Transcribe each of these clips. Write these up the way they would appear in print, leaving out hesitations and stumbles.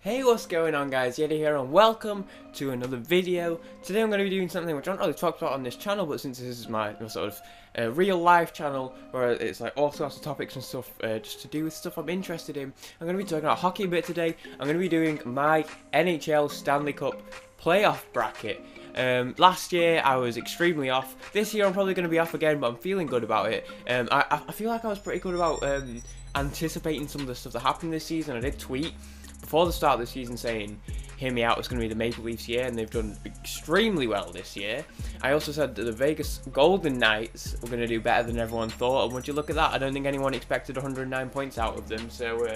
Hey, what's going on guys, Yeti here and welcome to another video. Today I'm going to be doing something which I don't really talk about on this channel, but since this is my sort of real life channel where it's like all sorts of topics and stuff just to do with stuff I'm interested in, I'm going to be talking about hockey a bit today. I'm going to be doing my NHL Stanley Cup Playoff Bracket. Last year I was extremely off. This year I'm probably going to be off again, but I'm feeling good about it. I feel like I was pretty good about anticipating some of the stuff that happened this season. I did tweet before the start of the season saying, hear me out, it's going to be the Maple Leafs year, and they've done extremely well this year. I also said that the Vegas Golden Knights were going to do better than everyone thought, and would you look at that, I don't think anyone expected 109 points out of them, so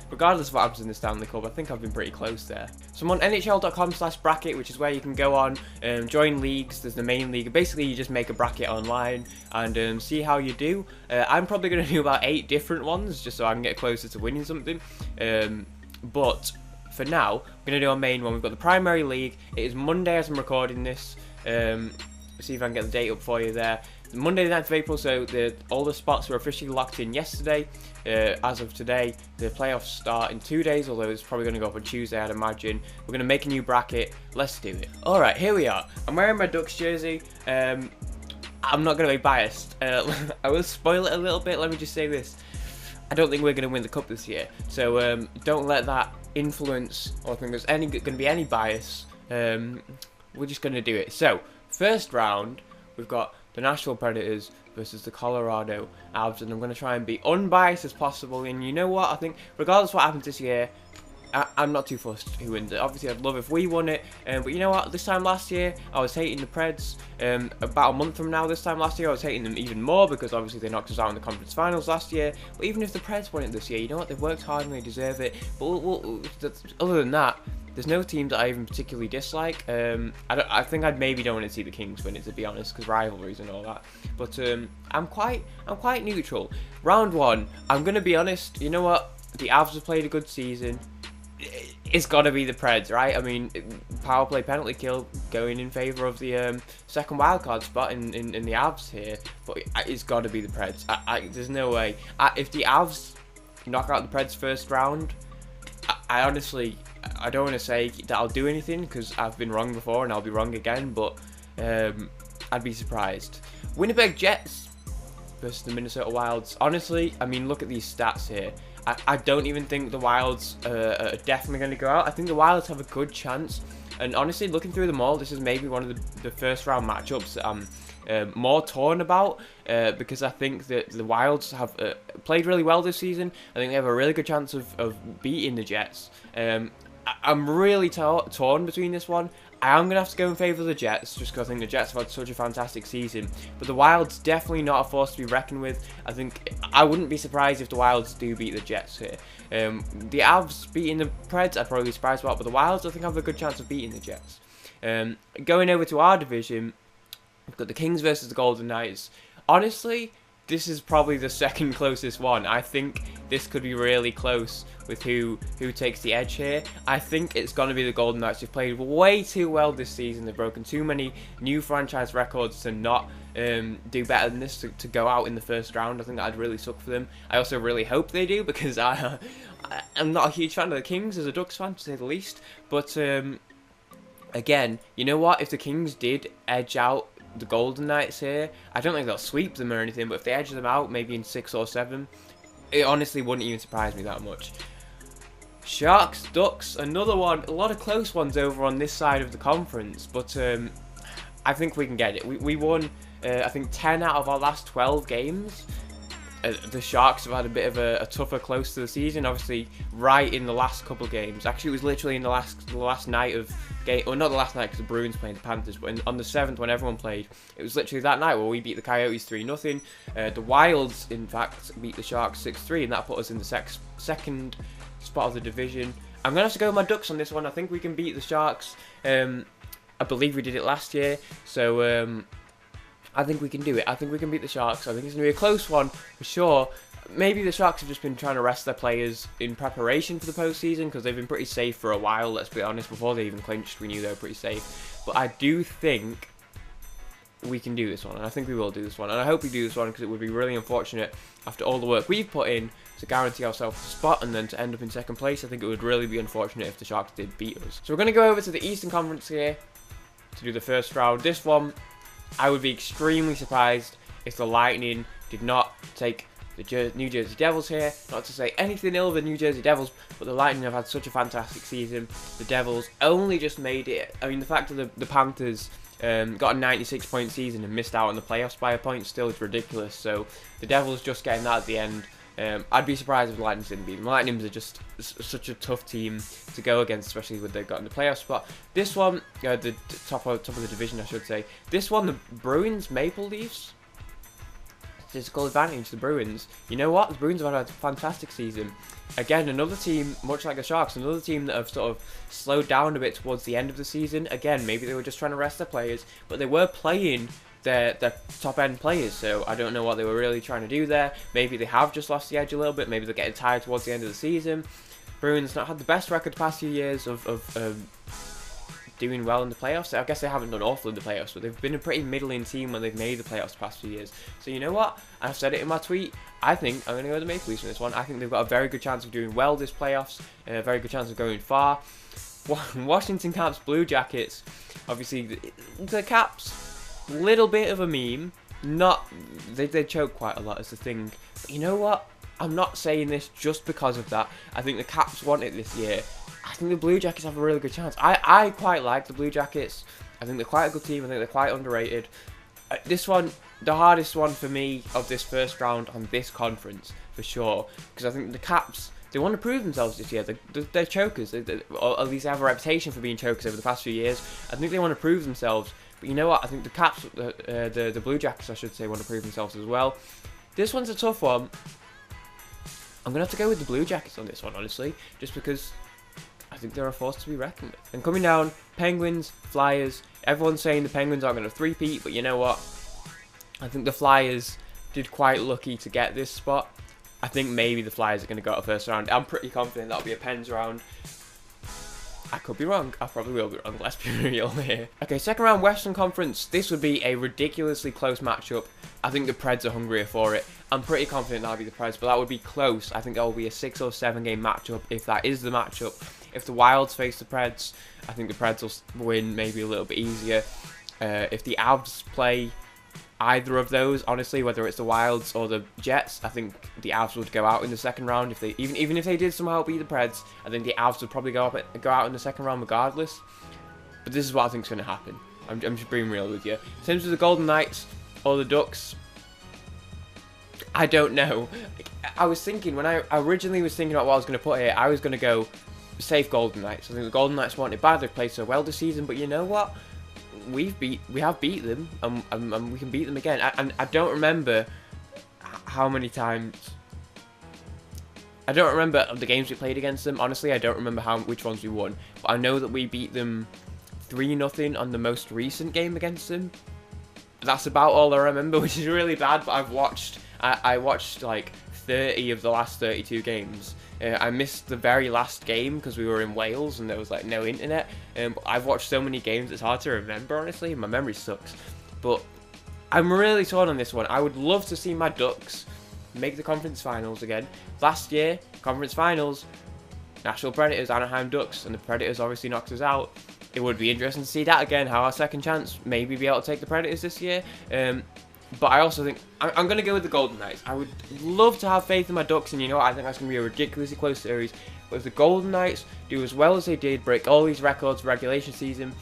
regardless of what happens in the Stanley Cup, I think I've been pretty close there. So I'm on NHL.com/bracket, which is where you can go on, join leagues. There's the main league. Basically, you just make a bracket online and see how you do. I'm probably going to do about 8 different ones, just so I can get closer to winning something. But for now, we're going to do our main one. We've got the primary league. It is Monday as I'm recording this. See if I can get the date up for you there. Monday the 9th of April, so all the spots were officially locked in yesterday. As of today, the playoffs start in 2 days, although it's probably going to go up on Tuesday, I'd imagine. We're going to make a new bracket. Let's do it. Alright, here we are. I'm wearing my Ducks jersey. I'm not going to be biased. I will spoil it a little bit. Let me just say this. I don't think we're going to win the cup this year, so don't let that influence or think there's going to be any bias. We're just going to do it. So, first round, we've got the Nashville Predators versus the Colorado Avs, and I'm going to try and be unbiased as possible. And you know what? I think regardless of what happens this year, I'm not too fussed who wins it. Obviously, I'd love if we won it, but you know what? This time last year, I was hating the Preds. About a month from now, this time last year, I was hating them even more because obviously they knocked us out in the conference finals last year. But even if the Preds won it this year, you know what? They've worked hard and they deserve it. But other than that, there's no team that I even particularly dislike. I think I'd maybe don't want to see the Kings win it, to be honest, because rivalries and all that. But I'm quite neutral. Round one, I'm gonna be honest. You know what? The Avs have played a good season. It's got to be the Preds, right? I mean, power play penalty kill going in favour of the second wildcard spot in the Avs here, but it's got to be the Preds. There's no way. If the Avs knock out the Preds first round, I honestly, I don't want to say that I'll do anything because I've been wrong before and I'll be wrong again, but I'd be surprised. Winnipeg Jets versus the Minnesota Wilds. Honestly, I mean, look at these stats here. I don't even think the Wilds are definitely going to go out. I think the Wilds have a good chance. And honestly, looking through them all, this is maybe one of the first round matchups that I'm more torn about. Because I think that the Wilds have played really well this season. I think they have a really good chance of beating the Jets. I'm really torn between this one. I am going to have to go in favour of the Jets, just because I think the Jets have had such a fantastic season. But the Wilds, definitely not a force to be reckoned with. I think I wouldn't be surprised if the Wilds do beat the Jets here. The Avs beating the Preds, I'd probably be surprised about. But the Wilds, I think, have a good chance of beating the Jets. Going over to our division, we've got the Kings versus the Golden Knights. Honestly, this is probably the second closest one. I think this could be really close with who takes the edge here. I think it's going to be the Golden Knights. They've played way too well this season. They've broken too many new franchise records to not do better than this, to go out in the first round. I think that'd really suck for them. I also really hope they do, because I'm not a huge fan of the Kings as a Ducks fan, to say the least. But again, you know what? If the Kings did edge out the Golden Knights here, I don't think they'll sweep them or anything, but if they edge them out maybe in 6 or 7, it honestly wouldn't even surprise me that much. Sharks, Ducks, another one. A lot of close ones over on this side of the conference, but I think we can get it. We won, I think, 10 out of our last 12 games. The Sharks have had a bit of a tougher close to the season, obviously right in the last couple of games. Actually, it was literally in the last night of game, well, not the last night because the Bruins played the Panthers, but on the 7th when everyone played, it was literally that night where we beat the Coyotes 3-0. The Wilds, in fact, beat the Sharks 6-3, and that put us in the second spot of the division. I'm going to have to go with my Ducks on this one. I think we can beat the Sharks. I believe we did it last year, so I think we can do it. I think we can beat the Sharks. I think it's going to be a close one for sure. Maybe the Sharks have just been trying to rest their players in preparation for the postseason, because they've been pretty safe for a while, let's be honest. Before they even clinched, we knew they were pretty safe. But I do think we can do this one, and I think we will do this one, and I hope we do this one because it would be really unfortunate after all the work we've put in to guarantee ourselves a spot and then to end up in second place. I think it would really be unfortunate if the Sharks did beat us. So we're going to go over to the Eastern Conference here to do the first round. This one, I would be extremely surprised if the Lightning did not take the New Jersey Devils here. Not to say anything ill of the New Jersey Devils, but the Lightning have had such a fantastic season. The Devils only just made it. I mean, the fact that the Panthers got a 96-point season and missed out on the playoffs by a point still is ridiculous. So the Devils just getting that at the end. I'd be surprised if the Lightning didn't beat them. The Lightning are just such a tough team to go against, especially when they've got in the playoff spot. This one, the top of the division, I should say. This one, the Bruins Maple Leafs. Physical advantage, the Bruins. You know what? The Bruins have had a fantastic season. Again, another team, much like the Sharks, another team that have sort of slowed down a bit towards the end of the season. Again, maybe they were just trying to rest their players, but they were playing their top end players, so I don't know what they were really trying to do there. Maybe they have just lost the edge a little bit. Maybe they're getting tired towards the end of the season. Bruins not had the best record the past few years of doing well in the playoffs. I guess they haven't done awful in the playoffs, but they've been a pretty middling team when they've made the playoffs the past few years. So you know what? I've said it in my tweet. I think I'm going to go with the Maple Leafs in this one. I think they've got a very good chance of doing well this playoffs, and a very good chance of going far. Washington Caps Blue Jackets. Obviously, the Caps, little bit of a meme. They choke quite a lot is the thing. But you know what? I'm not saying this just because of that. I think the Caps want it this year. I think the Blue Jackets have a really good chance. I quite like the Blue Jackets. I think they're quite a good team. I think they're quite underrated. This one, the hardest one for me of this first round on this conference, for sure. Because I think the Caps, they want to prove themselves this year. They're chokers. Or at least they have a reputation for being chokers over the past few years. I think they want to prove themselves. But you know what? I think the Caps, the Blue Jackets, I should say, want to prove themselves as well. This one's a tough one. I'm going to have to go with the Blue Jackets on this one, honestly. Just because I think they're a force to be reckoned with. And coming down, Penguins, Flyers. Everyone's saying the Penguins aren't going to three-peat, but you know what? I think the Flyers did quite lucky to get this spot. I think maybe the Flyers are going to go out first round. I'm pretty confident that'll be a Pens round. I could be wrong. I probably will be wrong. Let's be real here. Okay, second round Western Conference. This would be a ridiculously close matchup. I think the Preds are hungrier for it. I'm pretty confident that'll be the Preds, but that would be close. I think that will be a 6 or 7 game matchup if that is the matchup. If the Wilds face the Preds, I think the Preds will win maybe a little bit easier. If the Avs play either of those, honestly, whether it's the Wilds or the Jets, I think the Avs would go out in the second round. If they even if they did somehow beat the Preds, I think the Avs would probably go out in the second round regardless. But this is what I think is going to happen. I'm just being real with you. In terms of the Golden Knights or the Ducks, I don't know. I was thinking, when I originally was thinking about what I was going to put here, I was going to go safe Golden Knights. I think the Golden Knights wanted bad. They've played so well this season, but you know what? We have beat them, and we can beat them again. And I don't remember how many times. I don't remember the games we played against them. Honestly, I don't remember which ones we won. But I know that we beat them 3-0 on the most recent game against them. That's about all I remember, which is really bad. But I watched like 30 of the last 32 games. I missed the very last game because we were in Wales and there was like no internet. I've watched so many games it's hard to remember, honestly. My memory sucks. But I'm really torn on this one. I would love to see my Ducks make the conference finals again. Last year, conference finals, Nashville Predators, Anaheim Ducks, and the Predators obviously knocked us out. It would be interesting to see that again, how our second chance, maybe be able to take the Predators this year. But I also think I'm going to go with the Golden Knights. I would love to have faith in my Ducks, and you know what? I think that's going to be a ridiculously close series. But if the Golden Knights do as well as they did, break all these records for regulation season,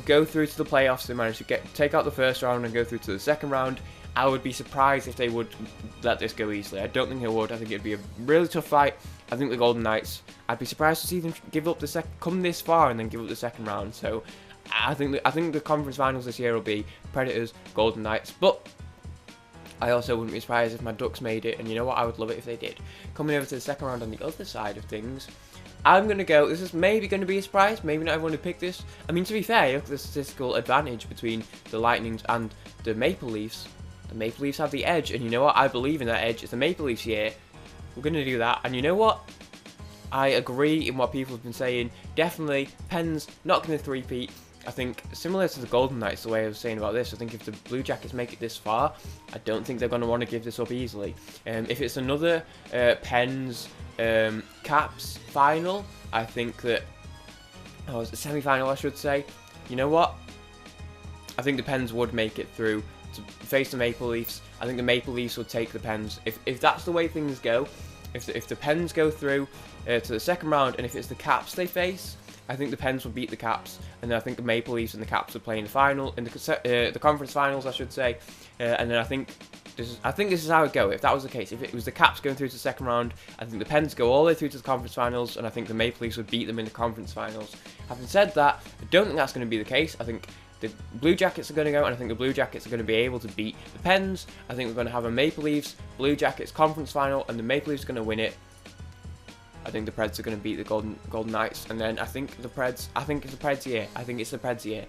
go through to the playoffs, they manage to take out the first round and go through to the second round, I would be surprised if they would let this go easily. I don't think they would. I think it'd be a really tough fight. I think the Golden Knights, I'd be surprised to see them give up come this far and then give up the second round. So I think the conference finals this year will be Predators, Golden Knights, but I also wouldn't be surprised if my Ducks made it, and you know what, I would love it if they did. Coming over to the second round on the other side of things, I'm going to go, this is maybe going to be a surprise, maybe not everyone would pick this. I mean, to be fair, look at the statistical advantage between the Lightning and the Maple Leafs. The Maple Leafs have the edge, and you know what, I believe in that edge. It's the Maple Leafs here. We're going to do that, and you know what? I agree in what people have been saying. Definitely, Pens not going to three-peat. I think similar to the Golden Knights, the way I was saying about this, I think if the Blue Jackets make it this far, I don't think they're going to want to give this up easily. If it's another Pens Caps final, I think that, oh, it's a semi-final I should say, you know what? I think the Pens would make it through to face the Maple Leafs. I think the Maple Leafs would take the Pens. If that's the way things go, if the Pens go through to the second round, and if it's the Caps they face, I think the Pens will beat the Caps, and then I think the Maple Leafs and the Caps are playing the final, in the conference finals, I should say, and then I think this is how it would go. If that was the case, if it was the Caps going through to the second round, I think the Pens go all the way through to the conference finals, and I think the Maple Leafs would beat them in the conference finals. Having said that, I don't think that's going to be the case. I think the Blue Jackets are going to go, and I think the Blue Jackets are going to be able to beat the Pens. I think we're going to have a Maple Leafs, Blue Jackets conference final, and the Maple Leafs are going to win it. I think the Preds are going to beat the Golden Knights, and then I think it's the Preds year. I think it's the Preds year.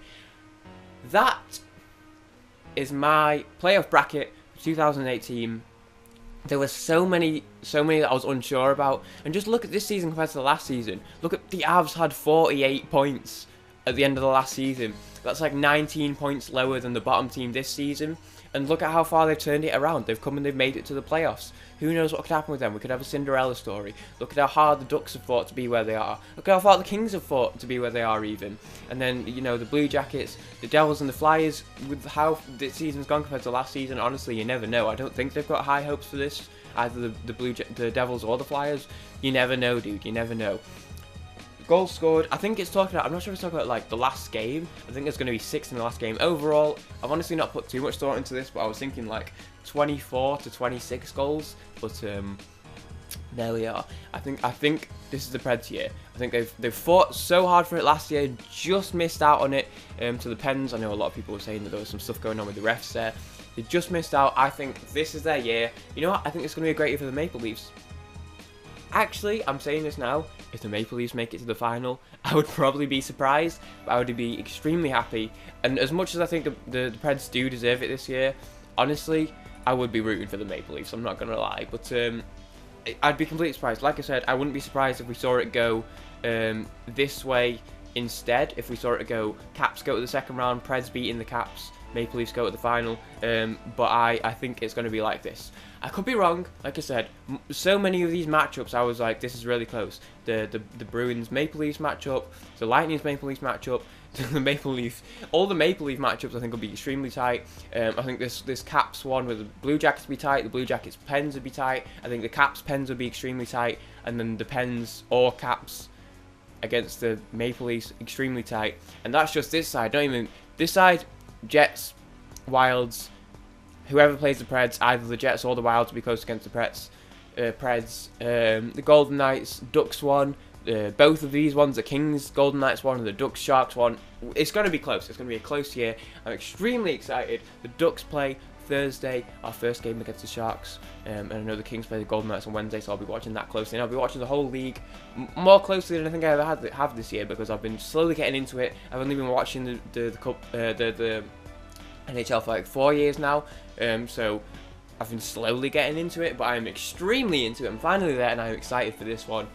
That is my playoff bracket for 2018. There were so many that I was unsure about, and just look at this season compared to the last season. Look at the Avs had 48 points at the end of the last season. That's like 19 points lower than the bottom team this season. And look at how far they've turned it around. They've come and they've made it to the playoffs. Who knows what could happen with them? We could have a Cinderella story. Look at how hard the Ducks have fought to be where they are. Look at how far the Kings have fought to be where they are even. And then, you know, the Blue Jackets, the Devils and the Flyers, with how this season's gone compared to last season, honestly, you never know. I don't think they've got high hopes for this, either the Devils or the Flyers. You never know, dude. You never know. Goals scored, I think it's talking about, I'm not sure if it's talking about like the last game. I think there's going to be 6 in the last game. Overall, I've honestly not put too much thought into this, but I was thinking like 24 to 26 goals. But there we are. I think this is the Preds year. I think they've fought so hard for it last year, just missed out on it to the Pens. I know a lot of people were saying that there was some stuff going on with the refs there. They just missed out. I think this is their year. You know what? I think it's going to be a great year for the Maple Leafs. Actually, I'm saying this now, if the Maple Leafs make it to the final, I would probably be surprised, but I would be extremely happy. And as much as I think the Preds do deserve it this year, honestly, I would be rooting for the Maple Leafs, I'm not going to lie. But I'd be completely surprised. Like I said, I wouldn't be surprised if we saw it go this way instead. If we saw it go, Caps go to the second round, Preds beating the Caps, Maple Leafs go to the final. But I think it's going to be like this. I could be wrong. Like I said, so many of these matchups, I was like, this is really close. The Bruins Maple Leafs matchup, the Lightning's Maple Leafs matchup, the Maple Leaf, all the Maple Leaf matchups I think will be extremely tight. I think this Caps one with the Blue Jackets will be tight, the Blue Jackets Pens will be tight. I think the Caps Pens will be extremely tight, and then the Pens or Caps against the Maple Leafs extremely tight. And that's just this side. Don't even this side. Jets, Wilds. Whoever plays the Preds, either the Jets or the Wilds will be close against the Preds. The Golden Knights, Ducks one. Both of these ones, the Kings, Golden Knights one, and the Ducks, Sharks one. It's going to be close. It's going to be a close year. I'm extremely excited. The Ducks play Thursday, our first game against the Sharks. And I know the Kings play the Golden Knights on Wednesday, so I'll be watching that closely. And I'll be watching the whole league more closely than I think I ever have this year, because I've been slowly getting into it. I've only been watching the NHL for like 4 years now. So I've been slowly getting into it, but I'm extremely into it. I'm finally there, and I'm excited for this one.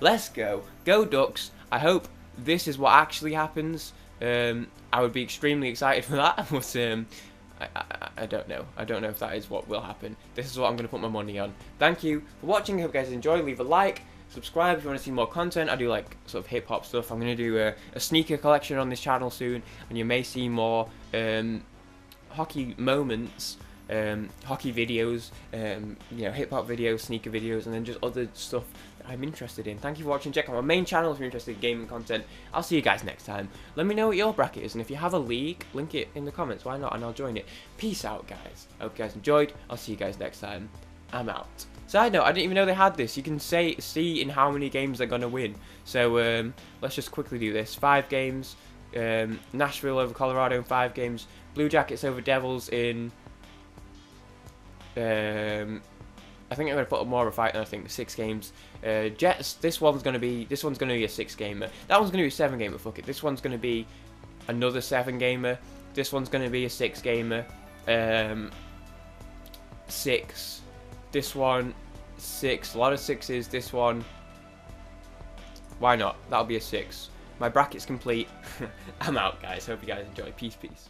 Let's go. Go Ducks. I hope this is what actually happens. I would be extremely excited for that, but I don't know. I don't know if that is what will happen. This is what I'm going to put my money on. Thank you for watching. I hope you guys enjoy. Leave a like. Subscribe if you want to see more content. I do like sort of hip-hop stuff. I'm going to do a sneaker collection on this channel soon, and you may see more hockey moments, hockey videos, you know, hip-hop videos, sneaker videos, and then just other stuff that I'm interested in. Thank you for watching. Check out my main channel if you're interested in gaming content. I'll see you guys next time. Let me know what your bracket is, and if you have a league, link it in the comments. Why not? And I'll join it. Peace out, guys. I hope you guys enjoyed. I'll see you guys next time. I'm out. Side note, I didn't even know they had this. You can see in how many games they're going to win. So let's just quickly do this. 5 games. Nashville over Colorado in 5 games. Blue Jackets over Devils in I think I'm going to put more of a fight than I think 6 games. Jets, this one's going to be a 6 gamer. That one's going to be a 7 gamer. Fuck it. This one's going to be another 7 gamer. This one's going to be a 6 gamer. 6. This one 6. A lot of 6s. This one, why not? That'll be a 6. My bracket's complete. I'm out, guys. Hope you guys enjoy. Peace, peace.